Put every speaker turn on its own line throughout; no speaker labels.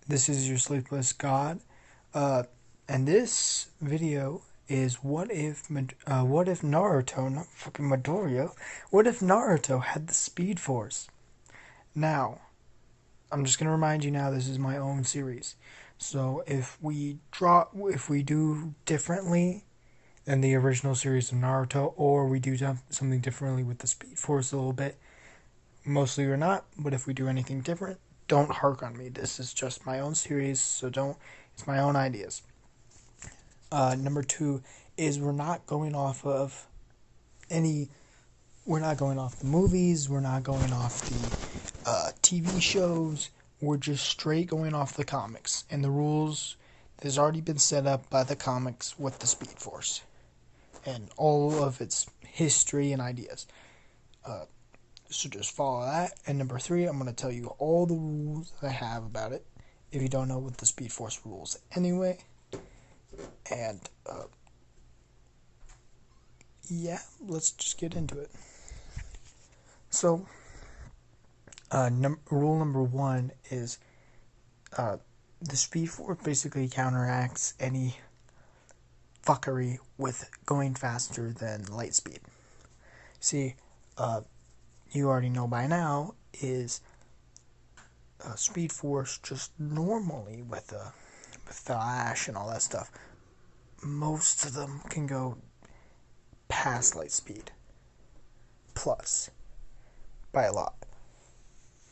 This is your sleepless god, uh, and this video is what if Naruto, not fucking Midoriya, what if Naruto had the Speed Force? Now, I'm just gonna remind you now, this is my own series, so if we do differently than the original series of Naruto, or we do something differently with the Speed Force a little bit, mostly or not, but if we do anything different, don't hark on me. This is just my own series, so don't. It's my own ideas. Number two is we're not going off of any. We're not going off the movies. We're not going off the TV shows. We're just straight going off the comics and the rules. That's already been set up by the comics with the Speed Force and all of its history and ideas. So just follow that. And number three, I'm going to tell you all the rules I have about it if you don't know what the Speed Force rules anyway. And yeah, let's just get into it. So, rule number one is the Speed Force basically counteracts any fuckery with going faster than light speed. See, you already know by now is Speed Force just normally with the Flash and all that stuff. Most of them can go past light speed, plus by a lot.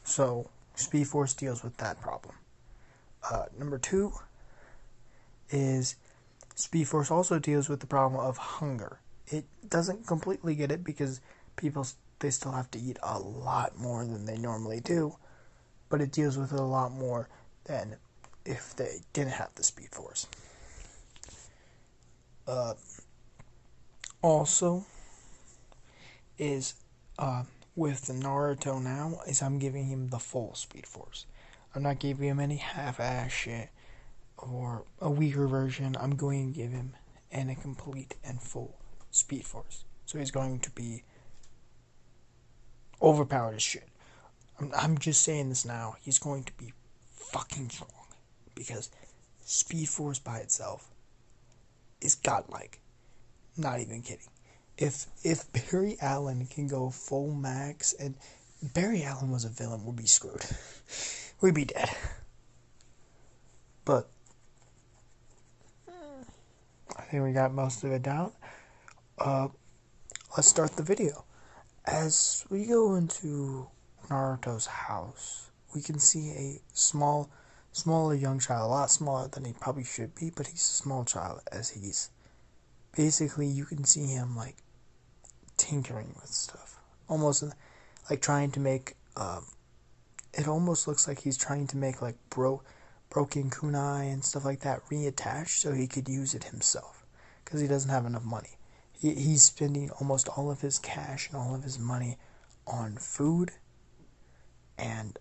So Speed Force deals with that problem. Number two is Speed Force also deals with the problem of hunger. It doesn't completely get it because they still have to eat a lot more than they normally do, but it deals with it a lot more than if they didn't have the Speed Force. Also is with the Naruto now is I'm giving him the full Speed Force. I'm not giving him any half-ass shit or a weaker version. I'm going to give him a complete and full Speed Force. So he's going to be overpowered as shit. I'm just saying this now. He's going to be fucking strong because Speed Force by itself is godlike. Not even kidding. If Barry Allen can go full max, and Barry Allen was a villain, we'd be screwed. We'd be dead. But I think we got most of it down. Let's start the video. As we go into Naruto's house, we can see a smaller young child, a lot smaller than he probably should be, but he's a small child as he's basically, you can see him like tinkering with stuff, almost like trying to make it almost looks like he's trying to make like broken kunai and stuff like that reattached so he could use it himself because he doesn't have enough money. He's spending almost all of his cash and all of his money on food and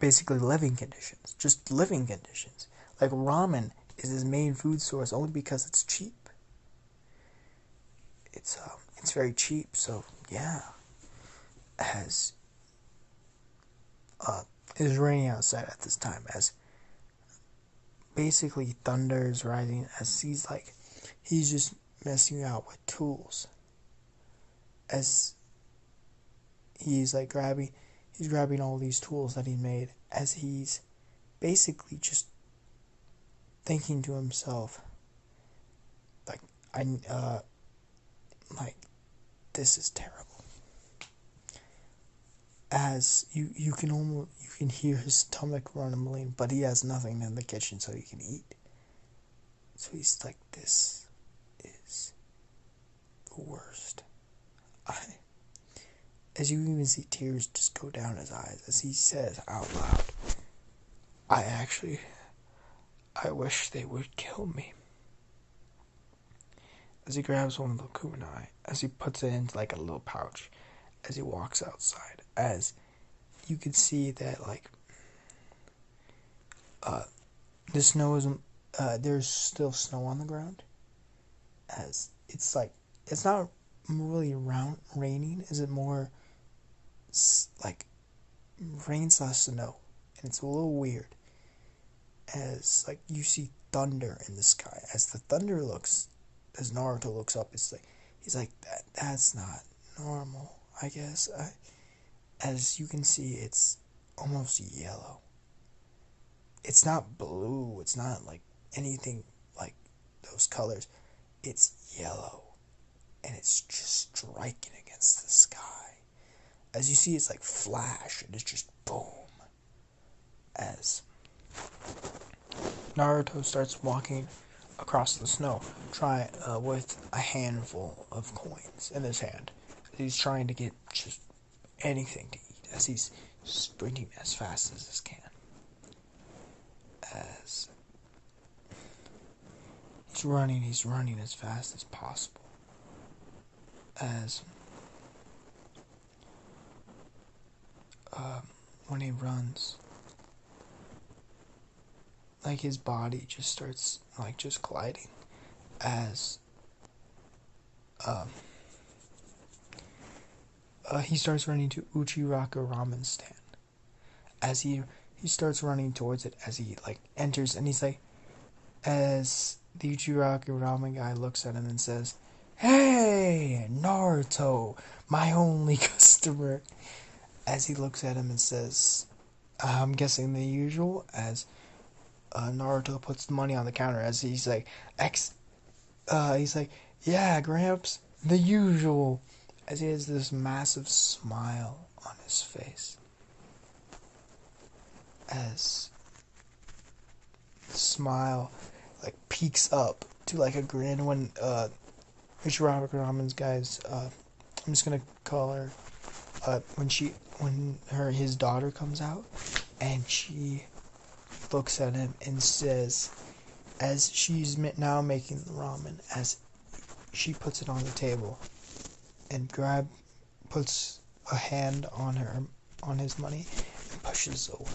basically living conditions, just living conditions. Like ramen is his main food source only because it's cheap. It's very cheap, so yeah. As it is raining outside at this time, as basically thunder is rising, as he's just messing out with tools. As he's grabbing all these tools that he made, as he's basically just thinking to himself, this is terrible. As you can hear his stomach rumbling, but he has nothing in the kitchen so he can eat. So he's like, this is the worst. As you even see tears just go down his eyes as he says out loud, I wish they would kill me. As he grabs one of the kunai, as he puts it into like a little pouch, as he walks outside, as you can see that the snow isn't, there's still snow on the ground, as it's not really raining, is it more like rain/snow, and it's a little weird. as like you see thunder in the sky. As Naruto looks up, it's like he's like that's not normal. I guess as you can see, it's almost yellow. It's not blue. It's not like anything like those colors. It's yellow, and it's just striking against the sky. As you see, it's like flash, and it's just boom. As Naruto starts walking across the snow, with a handful of coins in his hand. He's trying to get just anything to eat as he's sprinting as fast as he can. As he's running as fast as possible. As when he runs, like his body just starts like just gliding as he starts running to Uchiraka ramen stand. As he starts running towards it, as he like enters, and he's like, as the Uchiraka ramen guy looks at him and says, "Hey, Naruto, my only customer." As he looks at him and says, I'm guessing the usual, as Naruto puts the money on the counter, as he's like, he's like, "Yeah, Gramps, the usual," as he has this massive smile on his face. As the smile like peaks up to like a grin when Uchiraka Ramen's guys, I'm just gonna call her, his daughter comes out, and she looks at him and says, as she's now making the ramen, as she puts it on the table and puts a hand on his money and pushes it away.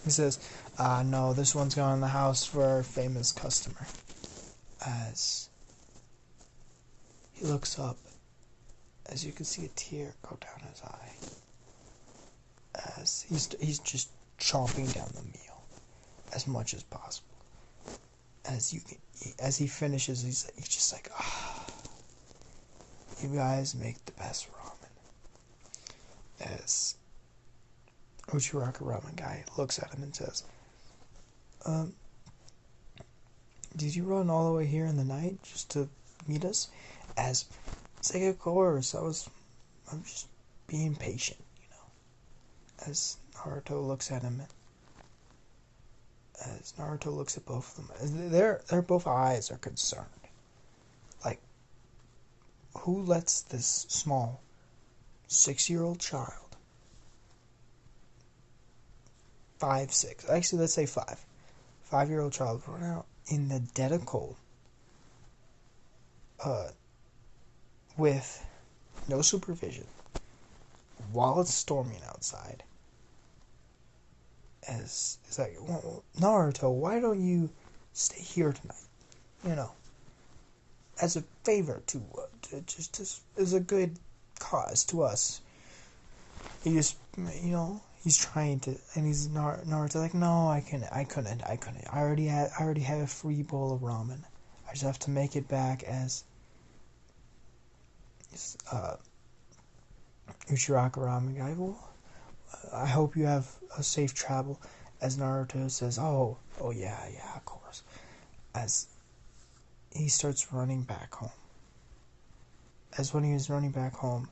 He says, "No, this one's gone in the house for our famous customer." As he looks up, as you can see a tear go down his eye, as he's just chomping down the meal as much as possible. As he finishes, he's just like, "You guys make the best ramen." As Uchiraka ramen guy looks at him and says, "Did you run all the way here in the night just to meet us?" As it's like, "Of course, I'm just being patient, you know." As Naruto looks at him, as Naruto looks at both of them, their both eyes are concerned. Like, who lets this small 6-year-old child, 5, 6, actually let's say 5-year-old child run out in the dead of cold, with no supervision, while it's storming outside? As it's like, "Well, Naruto, why don't you stay here tonight? You know, as a favor to just as a good cause to us." He just, he's trying to, and he's Naruto like, "No, I couldn't. I already had a free bowl of ramen. I just have to make it back." As Uchiraka ramen guy, "Well, I hope you have a safe travel." As Naruto says, "Oh yeah, of course." As he starts running back home. As when he was running back home,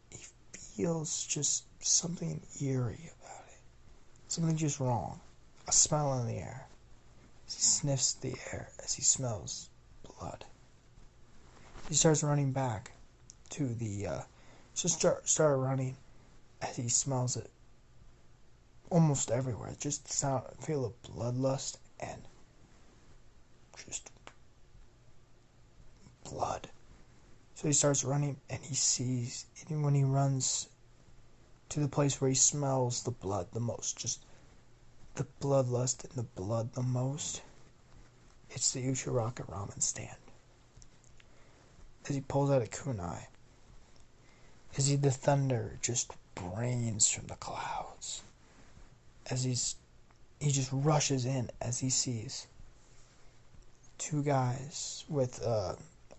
he feels just something eerie about it. Something just wrong. A smell in the air. As he sniffs the air, as he smells blood. He starts running back to the, start running, as he smells it almost everywhere. Just feel of bloodlust and just blood. So he starts running, and he sees, and when he runs to the place where he smells the blood the most, just the bloodlust and the blood the most, it's the Uchiraka ramen stand. As he pulls out a kunai, the thunder just rains from the clouds. As he just rushes in as he sees two guys with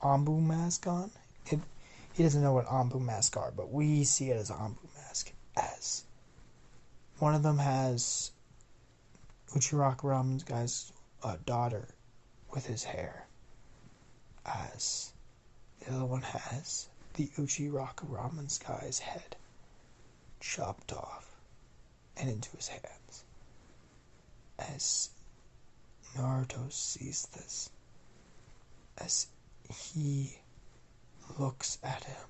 Ambu mask on. He doesn't know what Ambu mask are, but we see it as Ambu mask. As one of them has Uchiraka Ramen's guy's daughter with his hair, as the other one has the Uchiraka Ramen's guy's head chopped off and into his hands. As Naruto sees this, as he looks at him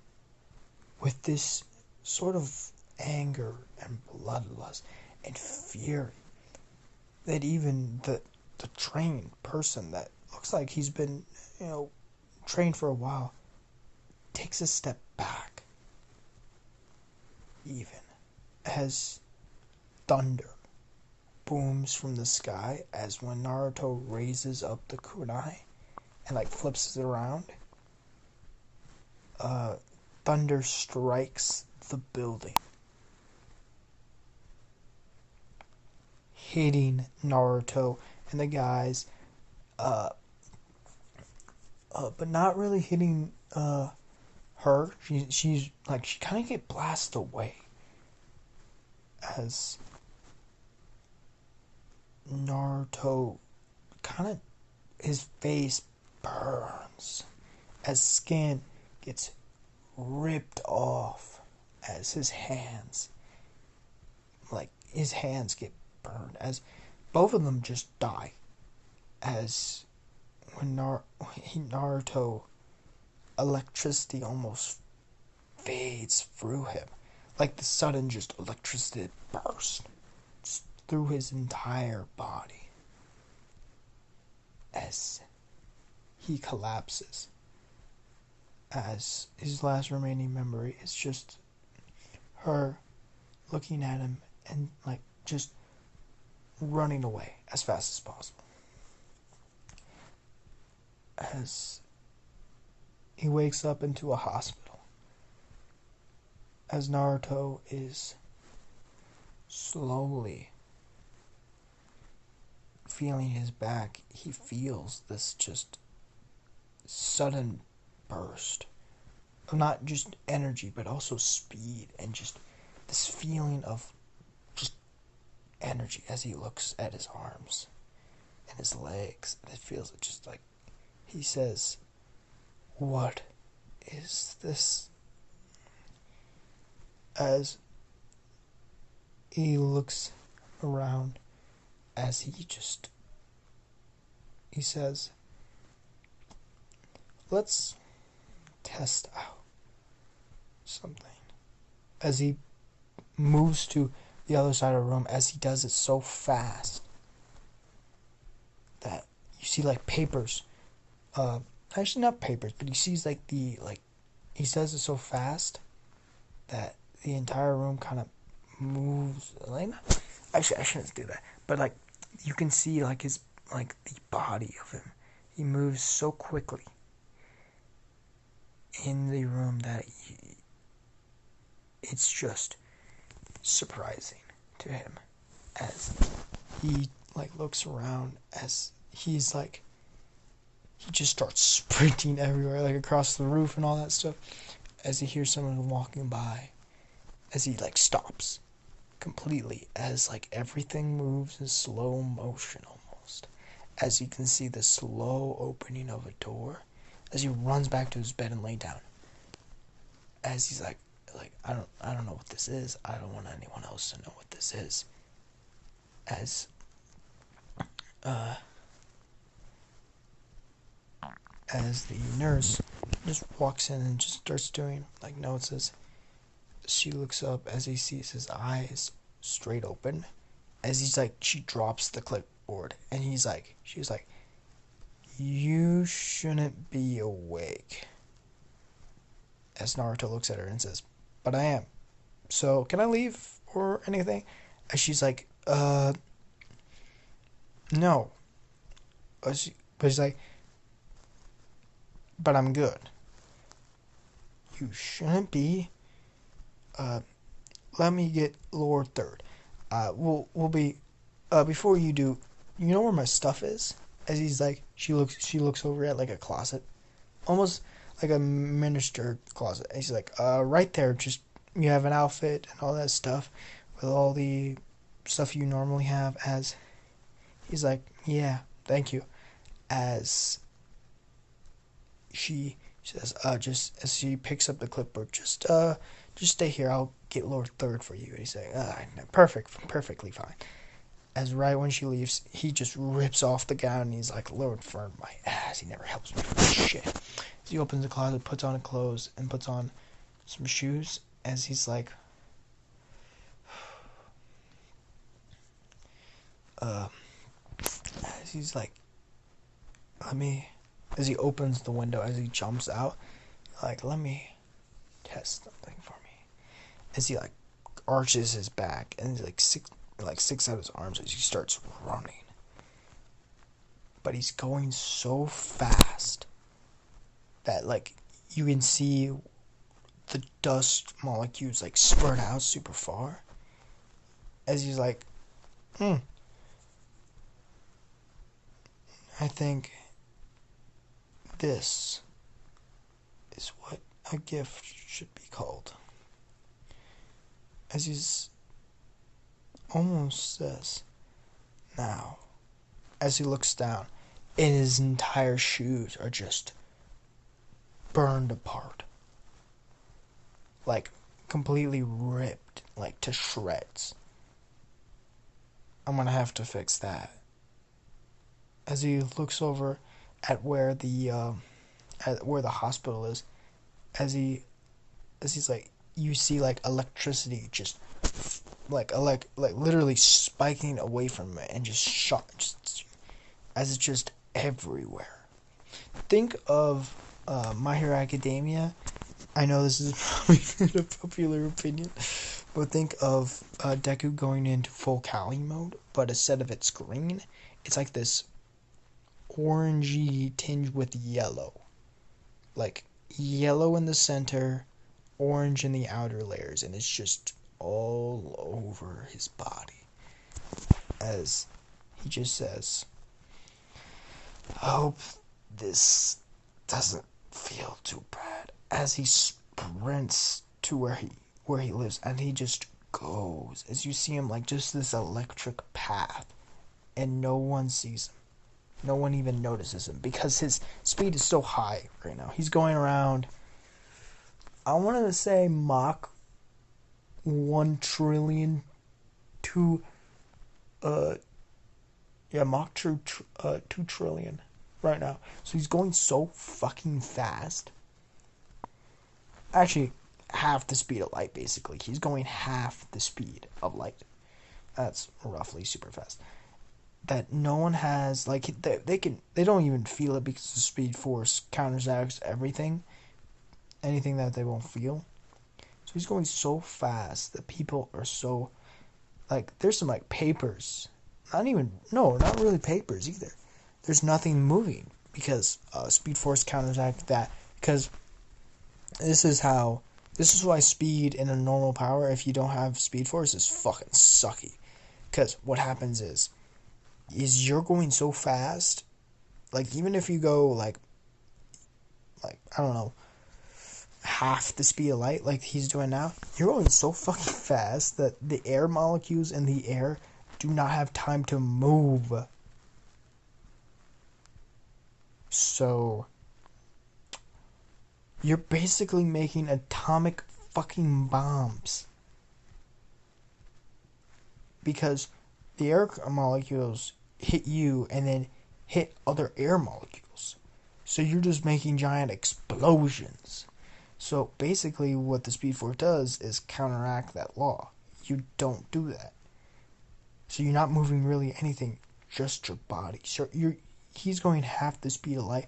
with this sort of anger and bloodlust and fury that even the trained person that looks like he's been, trained for a while takes a step back, even as thunder booms from the sky as when Naruto raises up the kunai and flips it around. Thunder strikes the building, hitting Naruto and the guys, but not really hitting her. She kind of get blasted away as Naruto his face burns as skin gets ripped off, as his hands get burned, as both of them just die, as when Naruto, electricity almost fades through him, like the sudden just electricity burst just through his entire body as he collapses, as his last remaining memory is just her looking at him and just running away as fast as possible. As he wakes up into a hospital, as Naruto is slowly feeling his back, he feels this just sudden burst of not just energy but also speed, and just this feeling of just energy as he looks at his arms and his legs, and it feels just he says, "What is this?" As he looks around, as he says, "Let's test out something." As he moves to the other side of the room, as he does it so fast that you see papers, actually not papers, but he sees he does it so fast that the entire room kind of moves. Actually, I shouldn't do that, but you can see his the body of him. He moves so quickly in the room that it's just surprising to him as he looks around, as he's he just starts sprinting everywhere, across the roof and all that stuff, as he hears someone walking by, as he stops completely, as everything moves in slow motion almost, as you can see the slow opening of a door, as he runs back to his bed and lay down, as he's I don't know what this is. I don't want anyone else to know what this is. As the nurse just walks in and just starts doing notes, as she looks up, as he sees his eyes straight open, as he's she drops the clipboard, and she's "You shouldn't be awake." As Naruto looks at her and says, "But I am. So can I leave or anything?" And she's "No." But she's "But I'm good." "You shouldn't be. Let me get Lord Third. We'll be Before you do, you know where my stuff is? As he's like, she looks over at like a closet, almost like a minister closet. And she's like, right there. Just you have an outfit and all that stuff with all the stuff you normally have. As he's like, yeah, thank you. As she says, just as she picks up the clipboard, just stay here. I'll get lower third for you. And he's like, perfectly fine. As right when she leaves, he just rips off the gown and he's like, Lord Fern, my ass, he never helps me with shit. As he opens the closet, puts on clothes, and puts on some shoes, as he's like, as he's like, let me, as he opens the window, as he jumps out, like, let me test something for me. As he like arches his back and he's like sticks out his arms as he starts running. But he's going so fast that like you can see the dust molecules like spread out super far. As he's like, I think this is what a gift should be called. As he's almost says, now, as he looks down, and his entire shoes are just burned apart. Like, completely ripped, like, to shreds. I'm gonna have to fix that. As he looks over at where the hospital is, as he's like, you see like electricity just like literally spiking away from it and just shot, just as it's just everywhere. Think of My Hero Academia. I know this is probably not a popular opinion, but think of Deku going into full Kali mode, but instead of its green, it's like this orangey tinge with yellow. Like yellow in the center, orange in the outer layers, and it's just all over his body. As he just says, I hope this doesn't feel too bad. As he sprints to where he lives, and he just goes. As you see him like just this electric path, and no one sees him. No one even notices him because his speed is so high right now. He's going around, I wanted to say Mach 1 trillion to Mach 2 trillion right now. So he's going so fucking fast. Actually, half the speed of light, basically. He's going half the speed of light. That's roughly super fast. That no one has, like, they don't even feel it because the Speed Force counteracts everything. Anything that they won't feel. So he's going so fast that people are so, like, there's some, like, papers. Not really papers either. There's nothing moving because Speed Force counteract that. Because this is why speed in a normal power, if you don't have Speed Force, is fucking sucky. Because what happens is you're going so fast, like, even if you go, like, I don't know, half the speed of light, like he's doing now, you're going so fucking fast that the air molecules in the air do not have time to move. So, you're basically making atomic fucking bombs. Because the air molecules hit you and then hit other air molecules. So you're just making giant explosions. So basically what the Speed Force does is counteract that law. You don't do that. So you're not moving really anything, just your body. So he's going half the speed of light.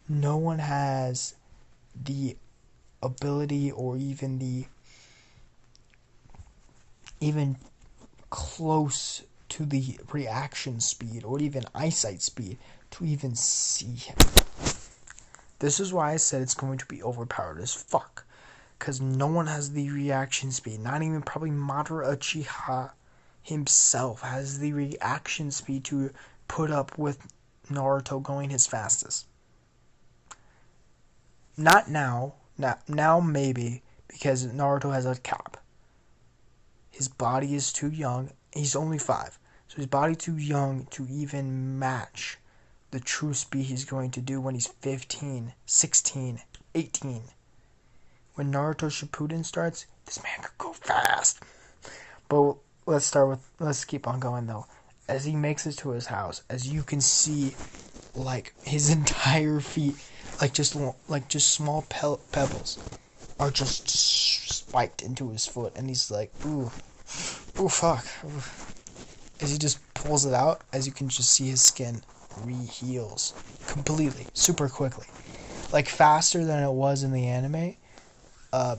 No one has the ability or even close to the reaction speed or even eyesight speed to even see him. This is why I said it's going to be overpowered as fuck. Because no one has the reaction speed. Not even probably Madara Uchiha himself has the reaction speed to put up with Naruto going his fastest. Not now. Now maybe, because Naruto has a cap. His body is too young. He's only 5. So his body too young to even match the true speed he's going to do when he's 15, 16, 18. When Naruto Shippuden starts, this man could go fast. But let's keep on going though. As he makes it to his house, as you can see, like his entire feet, like just small pebbles, are just spiked into his foot, and he's like, ooh, fuck. As he just pulls it out, as you can just see, his skin re-heals completely, super quickly, like faster than it was in the anime,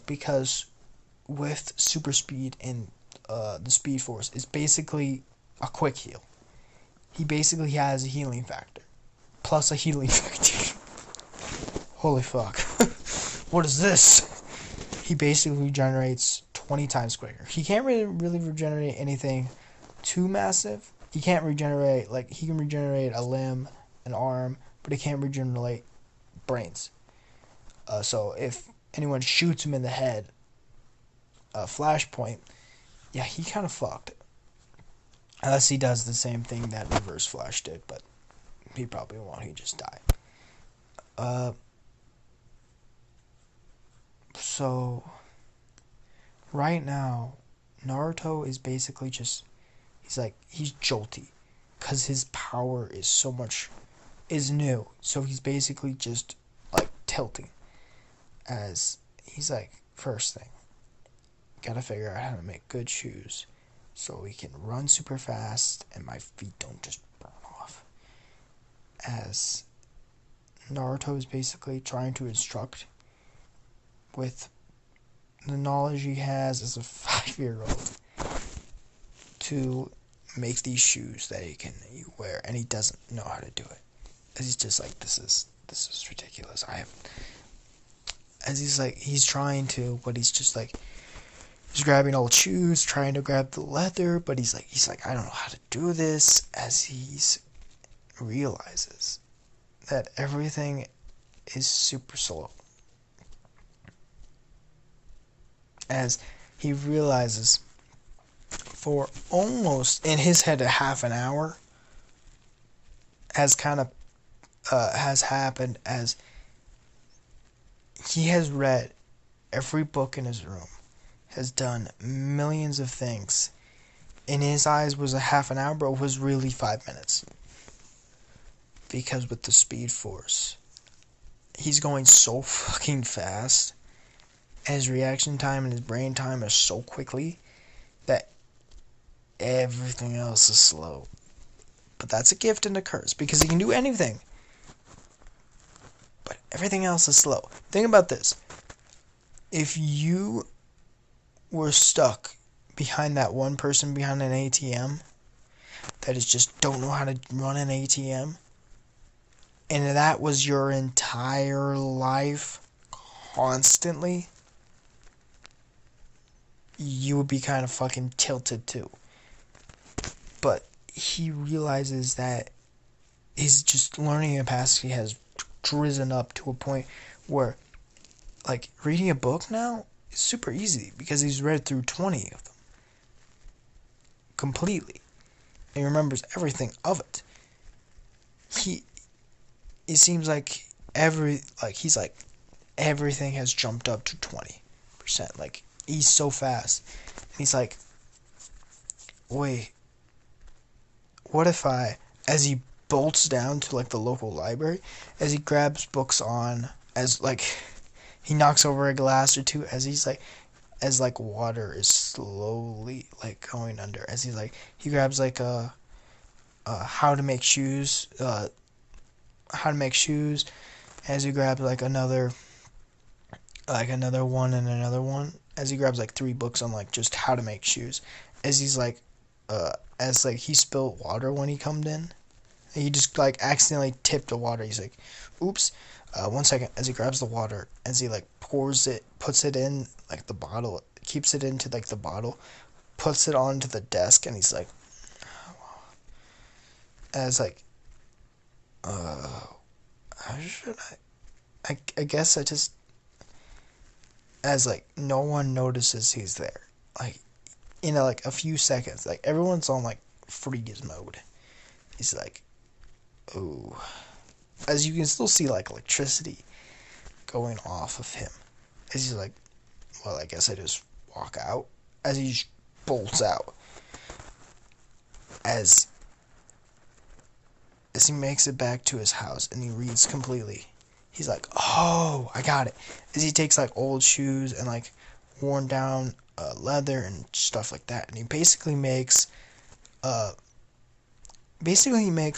because with super speed and the Speed Force is basically a quick heal. He basically has a healing factor, plus a healing factor. Holy fuck. What is this? He basically regenerates 20 times quicker. He can't really regenerate anything too massive. He can't regenerate, like, he can regenerate a limb, an arm, but he can't regenerate brains. So if anyone shoots him in the head, Flashpoint, yeah, he kind of fucked. Unless he does the same thing that Reverse Flash did, but he probably won't. He just died. So right now, Naruto is basically just, he's jolty, because his power is new. So he's basically just like tilting. As he's like, first thing, gotta figure out how to make good shoes so we can run super fast and my feet don't just burn off. As Naruto is basically trying to instruct with the knowledge he has as a 5-year-old to make these shoes that he can wear, and he doesn't know how to do it. As he's just like, this is ridiculous. He's trying to, but he's just like, he's grabbing old shoes, trying to grab the leather, but he's like, I don't know how to do this. As he realizes that everything is super slow. As he realizes, for almost in his head a half an hour has happened, as he has read every book in his room, has done millions of things. In his eyes was a half an hour, but it was really 5 minutes. Because with the Speed Force, he's going so fucking fast, and his reaction time and his brain time is so quickly that everything else is slow. But that's a gift and a curse, because he can do anything. But everything else is slow. Think about this. If you were stuck behind that one person behind an ATM that is just don't know how to run an ATM, and that was your entire life constantly, you would be kind of fucking tilted too. But he realizes that his just learning capacity has risen up to a point where, like, reading a book now is super easy because he's read through 20 of them completely. And he remembers everything of it. It seems like everything has jumped up to 20%. Like, he's so fast. And he's like, wait, what if as he bolts down to, like, the local library, as he grabs books he knocks over a glass or two, as water is slowly, like, going under, as he grabs, like, how to make shoes, as he grabs, like, another one and another one, as he grabs, like, 3 books on, like, just how to make shoes, as he's, like, he spilled water when he come in. He just, like, accidentally tipped the water. He's like, oops. 1 second. As he grabs the water, as he, like, pours it, puts it in, like, the bottle, keeps it into, like, the bottle, puts it onto the desk, and he's like, as like, how should I guess I just, as like, no one notices he's there. Like, like a few seconds, like everyone's on like freeze mode. He's like, oh, as you can still see like electricity going off of him. As he's like, well, I guess I just walk out. As he bolts out. As he makes it back to his house and he reads completely. He's like, oh, I got it. As he takes like old shoes and like worn down leather and stuff like that, and he basically makes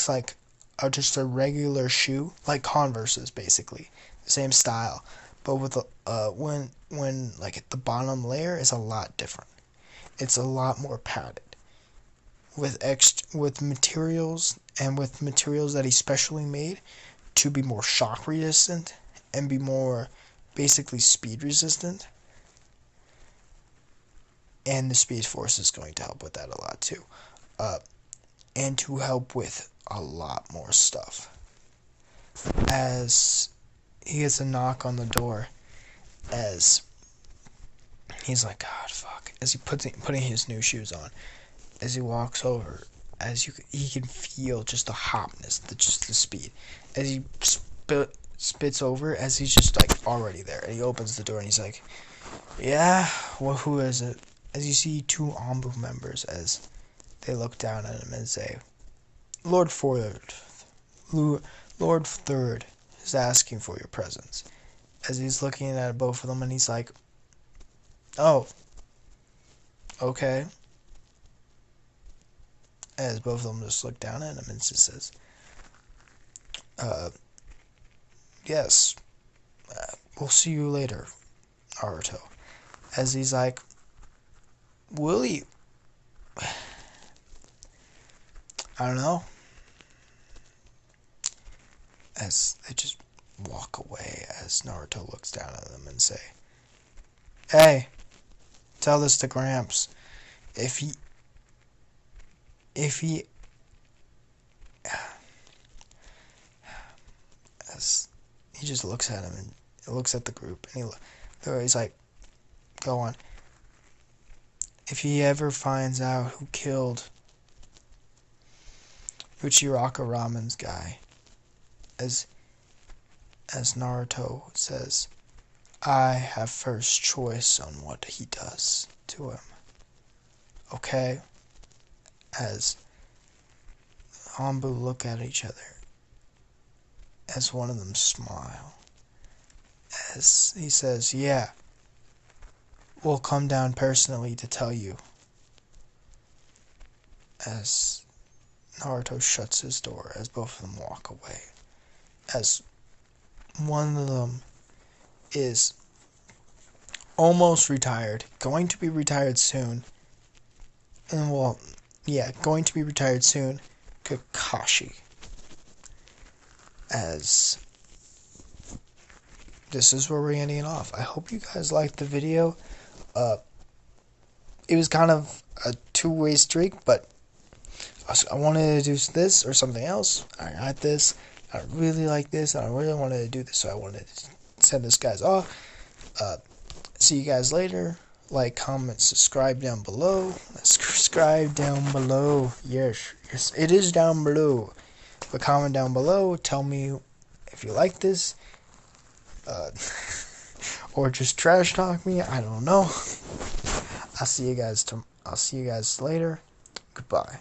like just a regular shoe, like Converses, basically the same style, but with when like the bottom layer is a lot different. It's a lot more padded with materials, and with materials that he specially made to be more shock resistant and be more basically speed resistant. And the Speed Force is going to help with that a lot too. And to help with a lot more stuff. As he gets a knock on the door, as he's like, God, fuck. As he putting his new shoes on, as he walks over, he can feel just the hotness, just the speed. As he spits over, as he's just like already there, and he opens the door and he's like, yeah, well, who is it? As you see two Ombu members, as they look down at him and say, Lord Third is asking for your presence. As he's looking at both of them, and he's like, oh, okay. As both of them just look down at him and just says, yes, we'll see you later, Naruto. As he's like, will you? I don't know. As they just walk away, as Naruto looks down at them and say, hey, tell this to Gramps. If he as he just looks at him and looks at the group, and he's like, go on. If he ever finds out who killed Uchiraka Ramen's guy, as Naruto says, I have first choice on what he does to him. Okay? As Anbu look at each other, as one of them smile, as he says, yeah, we'll come down personally to tell you. As Naruto shuts his door, as both of them walk away, as one of them is almost retired, going to be retired soon, and going to be retired soon, Kakashi. As this is where we're ending it off. I hope you guys liked the video. It was kind of a two-way streak, but I wanted to do this or something else. I got this. I really like this, and I really wanted to do this, so I wanted to send this guys off. See you guys later. Like, comment, subscribe down below. Subscribe down below. Yes, it is down below. But comment down below. Tell me if you like this. Or just trash talk me. I don't know. I'll see you guys later. Goodbye.